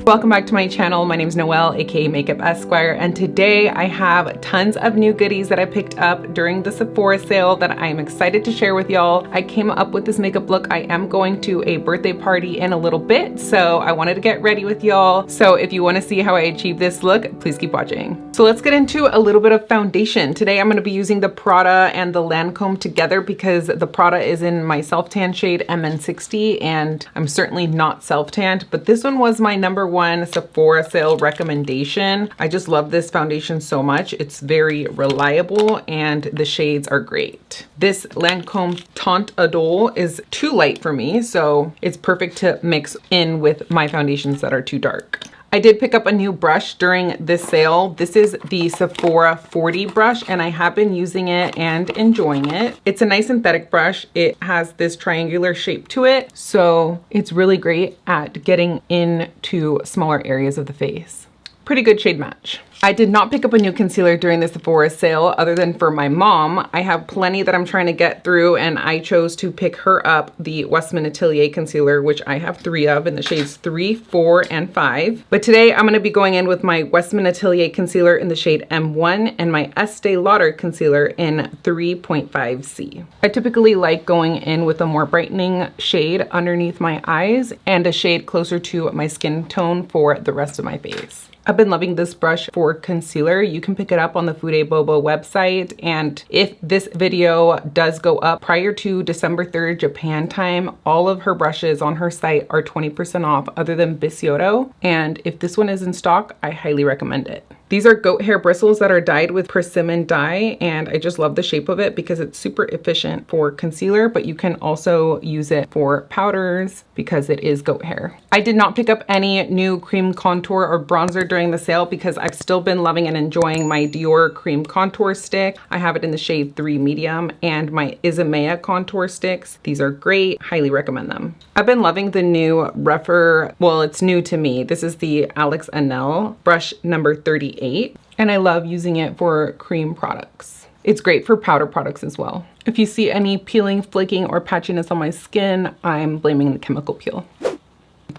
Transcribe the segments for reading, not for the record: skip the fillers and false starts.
Welcome back to my channel. My name is Noelle, aka MakeupEsquire, and today I have tons of new goodies that I picked up during the Sephora sale that I am excited to share with y'all. I came up with this makeup look. I am going to a birthday party in a little bit, so I wanted to get ready with y'all. So if you want to see how I achieve this look, please keep watching. So let's get into a little bit of foundation. Today I'm going to be using the Prada and the Lancome together because the Prada is in my self-tan shade MN60 and I'm certainly not self-tanned, but this one was my number one Sephora sale recommendation. I just love this foundation so much. It's very reliable and the shades are great. This Lancome Teint Idole is too light for me, so it's perfect to mix in with my foundations that are too dark. I did pick up a new brush during this sale. This is the Sephora 40 brush and I have been using it and enjoying it. It's a nice synthetic brush. It has this triangular shape to it, so it's really great at getting into smaller areas of the face. Pretty good shade match. I did not pick up a new concealer during the Sephora sale other than for my mom. I have plenty that I'm trying to get through and I chose to pick her up the Westman Atelier concealer, which I have 3 of in the shades 3, 4, and 5. But today I'm going to be going in with my Westman Atelier concealer in the shade M1 and my Estee Lauder concealer in 3.5C. I typically like going in with a more brightening shade underneath my eyes and a shade closer to my skin tone for the rest of my face. I've been loving this brush for concealer. You can pick it up on the Fude Bobo website, and if this video does go up prior to December 3rd Japan time, all of her brushes on her site are 20% off other than Bisciotto, and if this one is in stock, I highly recommend it. These are goat hair bristles that are dyed with persimmon dye, and I just love the shape of it because it's super efficient for concealer, but you can also use it for powders because it is goat hair. I did not pick up any new cream contour or bronzer during the sale because I've still been loving and enjoying my Dior cream contour stick. I have it in the shade 3 medium, and my Isomea contour sticks. These are great, highly recommend them. I've been loving the new Rephr, well, it's new to me. This is the Alex Anel brush number 38, and I love using it for cream products. It's great for powder products as well. If you see any peeling, flaking, or patchiness on my skin, I'm blaming the chemical peel.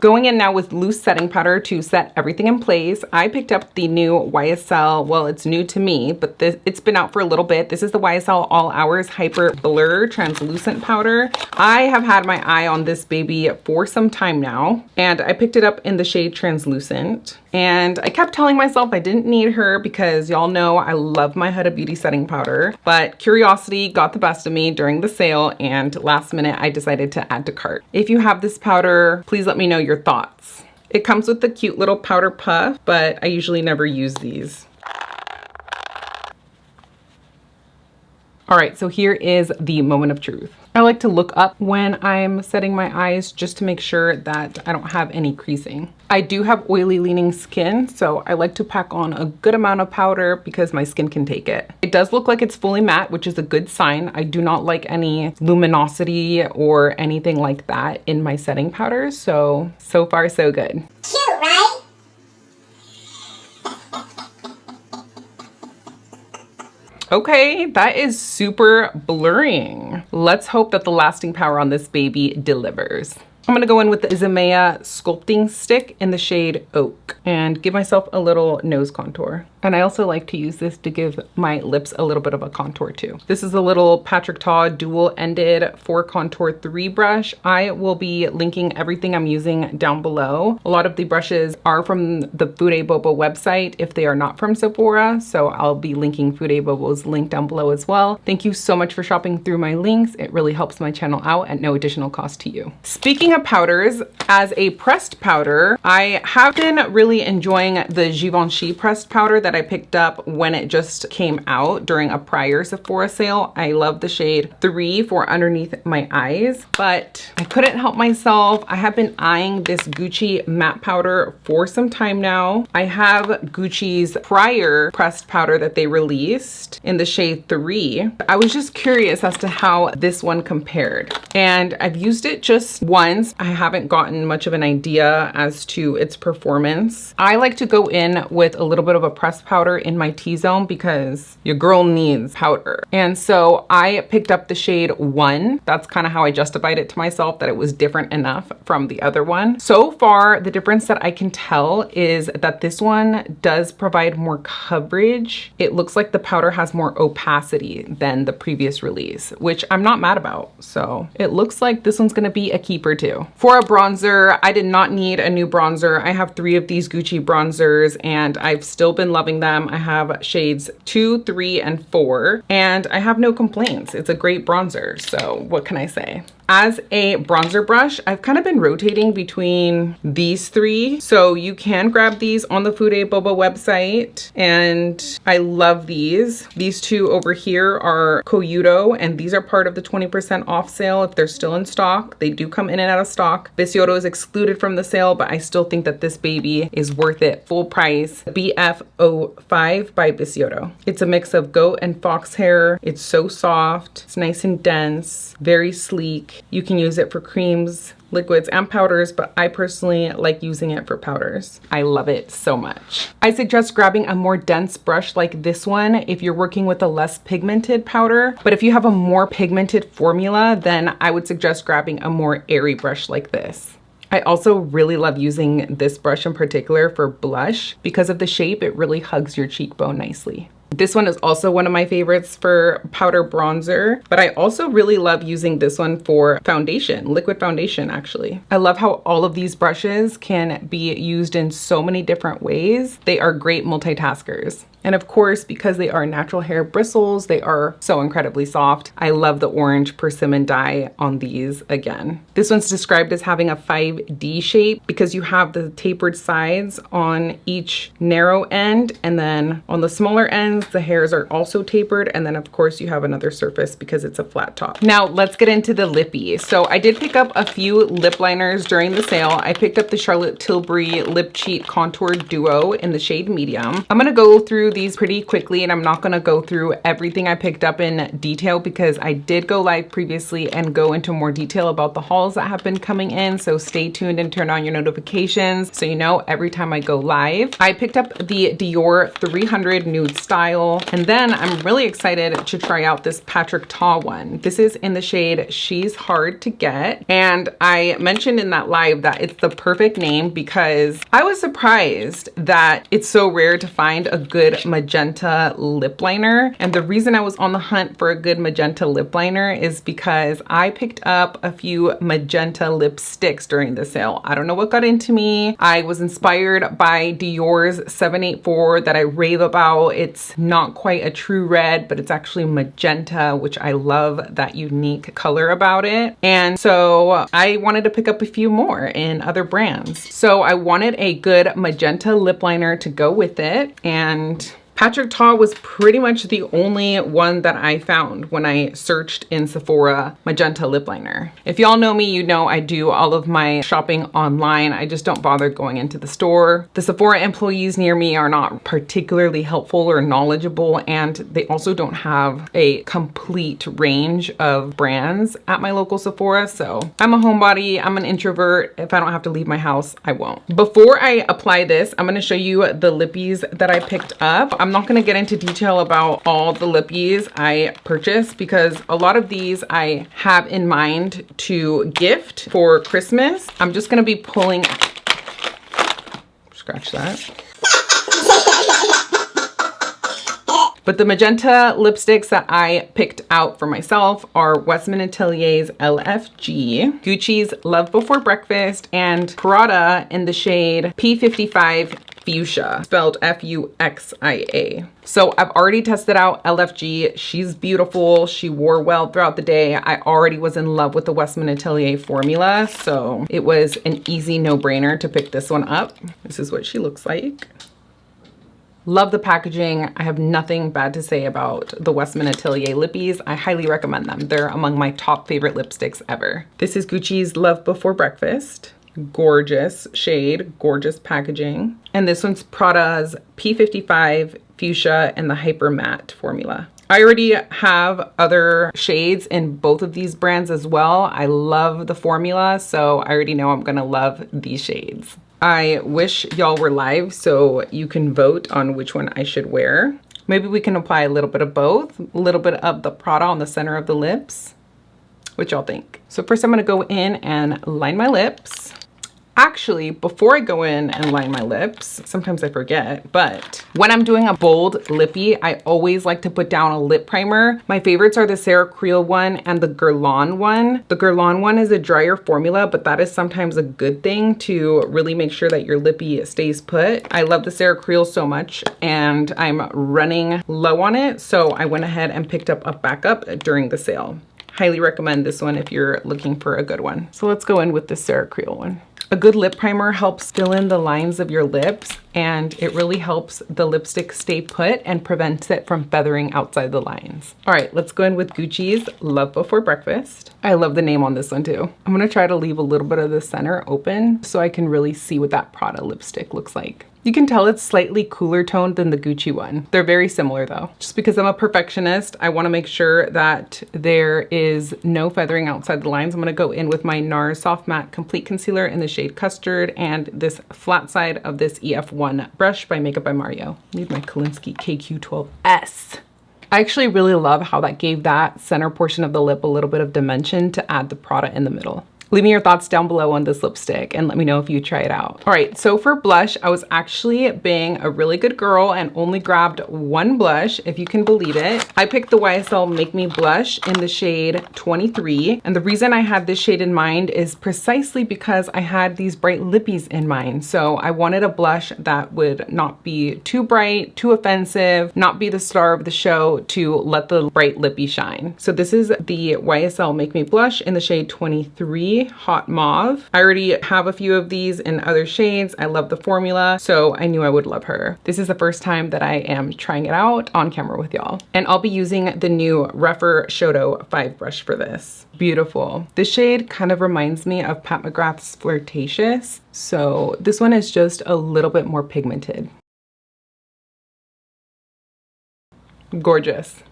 Going in now with loose setting powder to set everything in place. I picked up the new YSL, well, it's new to me, but it's been out for a little bit. This is the YSL All Hours Hyper Blur Translucent Powder. I have had my eye on this baby for some time now, and I picked it up in the shade Translucent. And I kept telling myself I didn't need her because y'all know I love my Huda Beauty setting powder, but curiosity got the best of me during the sale, and last minute I decided to add to cart. If you have this powder, please let me know your thoughts. It comes with the cute little powder puff, but I usually never use these. All right, so here is the moment of truth. I like to look up when I'm setting my eyes just to make sure that I don't have any creasing. I do have oily leaning skin, so I like to pack on a good amount of powder because my skin can take it. It does look like it's fully matte, which is a good sign. I do not like any luminosity or anything like that in my setting powders, so far so good. Cute, right? Okay, that is super blurring. Let's hope that the lasting power on this baby delivers. I'm gonna go in with the Isomea Sculpting Stick in the shade Oak and give myself a little nose contour. And I also like to use this to give my lips a little bit of a contour too. This is a little Patrick Ta dual-ended 4 Contour 3 brush. I will be linking everything I'm using down below. A lot of the brushes are from the Fude Bobo website if they are not from Sephora, so I'll be linking Fude Bobo's link down below as well. Thank you so much for shopping through my links. It really helps my channel out at no additional cost to you. Speaking of powders, as a pressed powder, I have been really enjoying the Givenchy pressed powder that I picked up when it just came out during a prior Sephora sale. I love the shade 3 for underneath my eyes, but I couldn't help myself. I have been eyeing this Gucci matte powder for some time now. I have Gucci's prior pressed powder that they released in the shade 3. I was just curious as to how this one compared, and I've used it just once fragrance. I haven't gotten much of an idea as to its performance. I like to go in with a little bit of a pressed powder in my T-zone because your girl needs powder. And so I picked up the shade 1. That's kind of how I justified it to myself, that it was different enough from the other one. So far, the difference that I can tell is that this one does provide more coverage. It looks like the powder has more opacity than the previous release, which I'm not mad about. So it looks like this one's gonna be a keeper too. For a bronzer, I did not need a new bronzer. I have 3 of these Gucci bronzers and I've still been loving them. I have shades 2, 3, and 4, and I have no complaints. It's a great bronzer, so what can I say? As a bronzer brush, I've kind of been rotating between these 3. So you can grab these on the Fude Boba website, and I love these. These 2 over here are Coyuto, and these are part of the 20% off sale if they're still in stock. They do come in and out of stock. Bisciotto is excluded from the sale, but I still think that this baby is worth it. Full price, BF05 by Bisciotto. It's a mix of goat and fox hair. It's so soft. It's nice and dense, very sleek. You can use it for creams, liquids, and powders, but I personally like using it for powders. I love it so much. I suggest grabbing a more dense brush like this one if you're working with a less pigmented powder, but if you have a more pigmented formula, then I would suggest grabbing a more airy brush like this. I also really love using this brush in particular for blush. Because of the shape, it really hugs your cheekbone nicely. This one is also one of my favorites for powder bronzer, but I also really love using this one for foundation, liquid foundation actually. I love how all of these brushes can be used in so many different ways. They are great multitaskers. And of course, because they are natural hair bristles, they are so incredibly soft. I love the orange persimmon dye on these again. This one's described as having a 5D shape because you have the tapered sides on each narrow end, and then on the smaller ends, the hairs are also tapered, and then of course you have another surface because it's a flat top. Now let's get into the lippy. So I did pick up a few lip liners during the sale. I picked up the Charlotte Tilbury Lip Cheat Contour Duo in the shade medium. I'm gonna go through these pretty quickly, and I'm not gonna go through everything I picked up in detail because I did go live previously and go into more detail about the hauls that have been coming in. So stay tuned and turn on your notifications so you know every time I go live. I picked up the Dior 300 Nude Style, and then I'm really excited to try out this Patrick Ta one. This is in the shade She's Hard to Get, and I mentioned in that live that it's the perfect name because I was surprised that it's so rare to find a good magenta lip liner. And the reason I was on the hunt for a good magenta lip liner is because I picked up a few magenta lipsticks during the sale. I don't know what got into me. I was inspired by Dior's 784 that I rave about. It's not quite a true red, but it's actually magenta, which I love that unique color about it. And so I wanted to pick up a few more in other brands. So I wanted a good magenta lip liner to go with it, and Patrick Ta was pretty much the only one that I found when I searched in Sephora magenta lip liner. If y'all know me, you know I do all of my shopping online. I just don't bother going into the store. The Sephora employees near me are not particularly helpful or knowledgeable, and they also don't have a complete range of brands at my local Sephora. So I'm a homebody, I'm an introvert. If I don't have to leave my house, I won't. Before I apply this, I'm gonna show you the lippies that I picked up. I'm not gonna get into detail about all the lippies I purchased because a lot of these I have in mind to gift for Christmas. I'm just gonna be pulling, scratch that. But the magenta lipsticks that I picked out for myself are Westman Atelier's LFG, Gucci's Love Before Breakfast, and Prada in the shade P55 Fuchsia, spelled Fuxia. So I've already tested out LFG. She's beautiful. She wore well throughout the day. I already was in love with the Westman Atelier formula, so it was an easy no-brainer to pick this one up. This is what she looks like. Love the packaging. I have nothing bad to say about the Westman Atelier lippies. I highly recommend them. They're among my top favorite lipsticks ever. This is Gucci's Love Before Breakfast. Gorgeous shade, gorgeous packaging. And this one's Prada's P55 Fuchsia and the Hyper Matte formula. I already have other shades in both of these brands as well. I love the formula, so I already know I'm gonna love these shades. I wish y'all were live so you can vote on which one I should wear. Maybe we can apply a little bit of both, a little bit of the Prada on the center of the lips. What y'all think? So first I'm gonna go in and line my lips. Actually, before I go in and line my lips, sometimes I forget, but when I'm doing a bold lippy, I always like to put down a lip primer. My favorites are the Sarah Creel one and the Guerlain one. The Guerlain one is a drier formula, but that is sometimes a good thing to really make sure that your lippy stays put. I love the Sarah Creel so much and I'm running low on it, so I went ahead and picked up a backup during the sale. Highly recommend this one if you're looking for a good one. So let's go in with the Sarah Creel one. A good lip primer helps fill in the lines of your lips, and it really helps the lipstick stay put and prevents it from feathering outside the lines. All right, let's go in with Gucci's Love Before Breakfast. I love the name on this one too. I'm gonna try to leave a little bit of the center open so I can really see what that Prada lipstick looks like. You can tell it's slightly cooler toned than the Gucci one. They're very similar though. Just because I'm a perfectionist, I wanna make sure that there is no feathering outside the lines. I'm gonna go in with my NARS Soft Matte Complete Concealer in the shade Custard and this flat side of this EF1 brush by Makeup by Mario. I need my Kolinsky KQ12S. I actually really love how that gave that center portion of the lip a little bit of dimension to add the Prada in the middle. Leave me your thoughts down below on this lipstick and let me know if you try it out. All right, so for blush, I was actually being a really good girl and only grabbed one blush, if you can believe it. I picked the YSL Make Me Blush in the shade 23. And the reason I had this shade in mind is precisely because I had these bright lippies in mind. So I wanted a blush that would not be too bright, too offensive, not be the star of the show to let the bright lippy shine. So this is the YSL Make Me Blush in the shade 23. Hot Mauve. I already have a few of these in other shades. I love the formula, so I knew I would love her. This is the first time that I am trying it out on camera with y'all. And I'll be using the new Rephr Shoto 5 brush for this. Beautiful. This shade kind of reminds me of Pat McGrath's Flirtatious, so this one is just a little bit more pigmented. Gorgeous.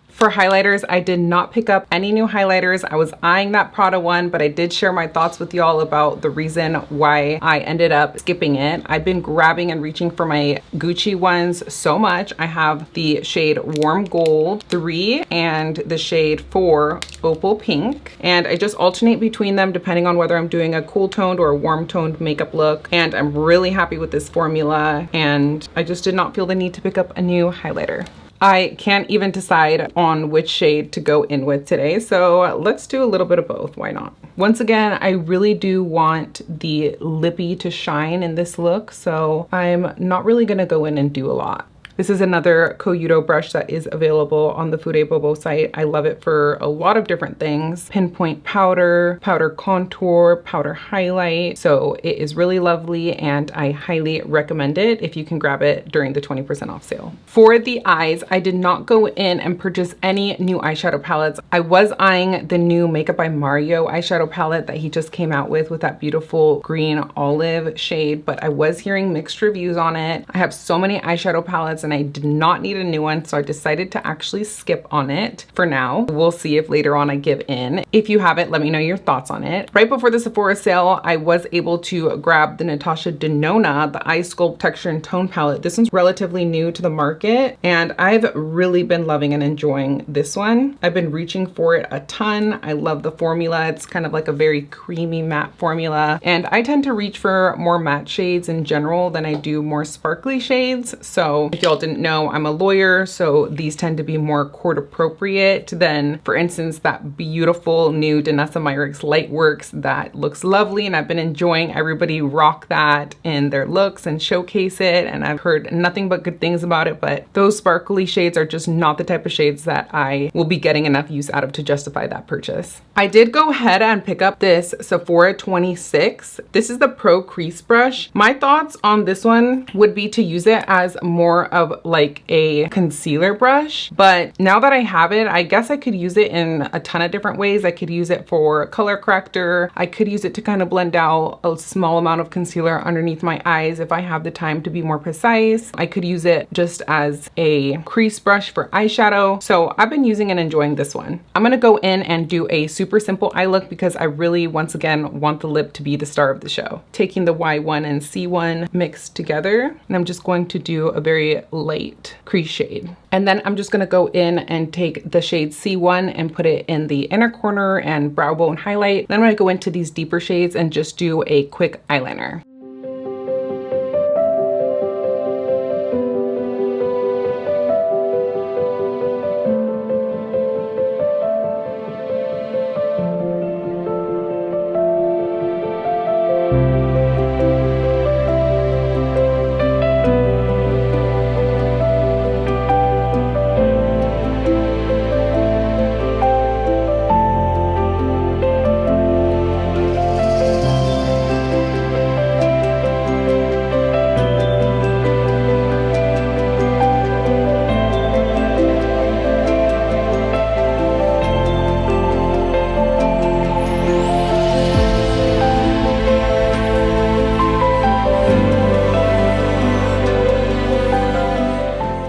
For highlighters, I did not pick up any new highlighters. I was eyeing that Prada one, but I did share my thoughts with y'all about the reason why I ended up skipping it. I've been grabbing and reaching for my Gucci ones so much. I have the shade Warm Gold 3 and the shade 4 Opal Pink. And I just alternate between them depending on whether I'm doing a cool toned or a warm toned makeup look. And I'm really happy with this formula. And I just did not feel the need to pick up a new highlighter. I can't even decide on which shade to go in with today, so let's do a little bit of both. Why not? Once again, I really do want the lippy to shine in this look, so I'm not really gonna go in and do a lot. This is another Koyudo brush that is available on the Fude Bobo site. I love it for a lot of different things. Pinpoint powder, powder contour, powder highlight. So it is really lovely and I highly recommend it if you can grab it during the 20% off sale. For the eyes, I did not go in and purchase any new eyeshadow palettes. I was eyeing the new Makeup by Mario eyeshadow palette that he just came out with that beautiful green olive shade, but I was hearing mixed reviews on it. I have so many eyeshadow palettes and I did not need a new one, so I decided to actually skip on it for now. We'll see if later on I give in. If you have it, let me know your thoughts on it. Right before the Sephora sale, I was able to grab the Natasha Denona, the Eye Sculpt Texture and Tone palette. This one's relatively new to the market, and I've really been loving and enjoying this one. I've been reaching for it a ton. I love the formula. It's kind of like a very creamy matte formula, and I tend to reach for more matte shades in general than I do more sparkly shades. So if y'all didn't know, I'm a lawyer, so these tend to be more court appropriate than, for instance, that beautiful new Danessa Myricks Lightworks that looks lovely, and I've been enjoying everybody rock that in their looks and showcase it, and I've heard nothing but good things about it, but those sparkly shades are just not the type of shades that I will be getting enough use out of to justify that purchase. I did go ahead and pick up this Sephora 26. This is the Pro Crease Brush. My thoughts on this one would be to use it as more of of like a concealer brush, but now that I have it, I guess I could use it in a ton of different ways. I could use it for color corrector. I could use it to kind of blend out a small amount of concealer underneath my eyes if I have the time to be more precise. I could use it just as a crease brush for eyeshadow. So I've been using and enjoying this one. I'm gonna go in and do a super simple eye look because I really, once again, want the lip to be the star of the show. Taking the Y1 and C1 mixed together, and I'm just going to do a very light crease shade. And then I'm just gonna go in and take the shade C1 and put it in the inner corner and brow bone highlight. Then I'm gonna go into these deeper shades and just do a quick eyeliner.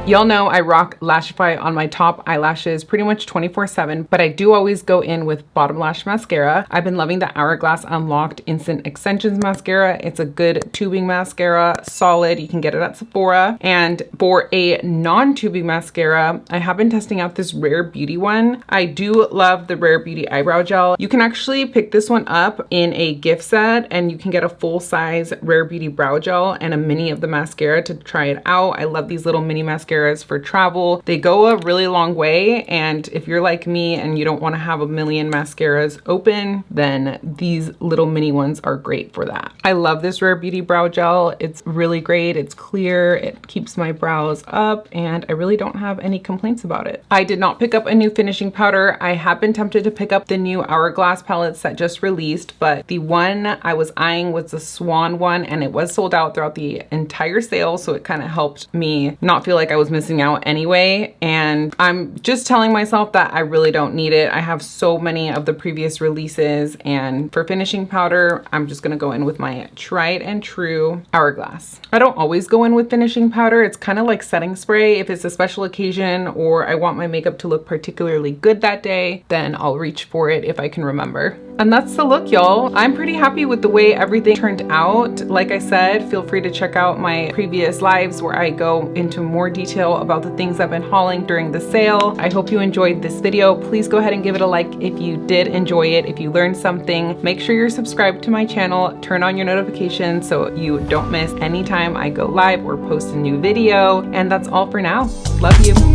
Y'all know I rock Lashify on my top eyelashes pretty much 24/7, but I do always go in with bottom lash mascara. I've been loving the Hourglass Unlocked Instant Extensions mascara. It's a good tubing mascara, solid. You can get it at Sephora. And for a non-tubing mascara, I have been testing out this Rare Beauty one. I do love the Rare Beauty eyebrow gel. You can actually pick this one up in a gift set and you can get a full-size Rare Beauty brow gel and a mini of the mascara to try it out. I love these little mini mascaras for travel. They go a really long way, and if you're like me and you don't want to have a million mascaras open, then these little mini ones are great for that. I love this Rare Beauty brow gel. It's really great. It's clear. It keeps my brows up, and I really don't have any complaints about it. I did not pick up a new finishing powder. I have been tempted to pick up the new Hourglass palettes that just released, but the one I was eyeing was the Swan one, and it was sold out throughout the entire sale, so it kind of helped me not feel like I was missing out anyway. And I'm just telling myself that I really don't need it. I have so many of the previous releases, and for finishing powder, I'm just gonna go in with my tried and true Hourglass. I don't always go in with finishing powder. It's kind of like setting spray. If it's a special occasion or I want my makeup to look particularly good that day, then I'll reach for it if I can remember. And that's the look, y'all. I'm pretty happy with the way everything turned out. Like I said, feel free to check out my previous lives where I go into more detail about the things I've been hauling during the sale. I hope you enjoyed this video. Please go ahead and give it a like if you did enjoy it. If you learned something, make sure you're subscribed to my channel. Turn on your notifications so you don't miss any time I go live or post a new video. And that's all for now. Love you.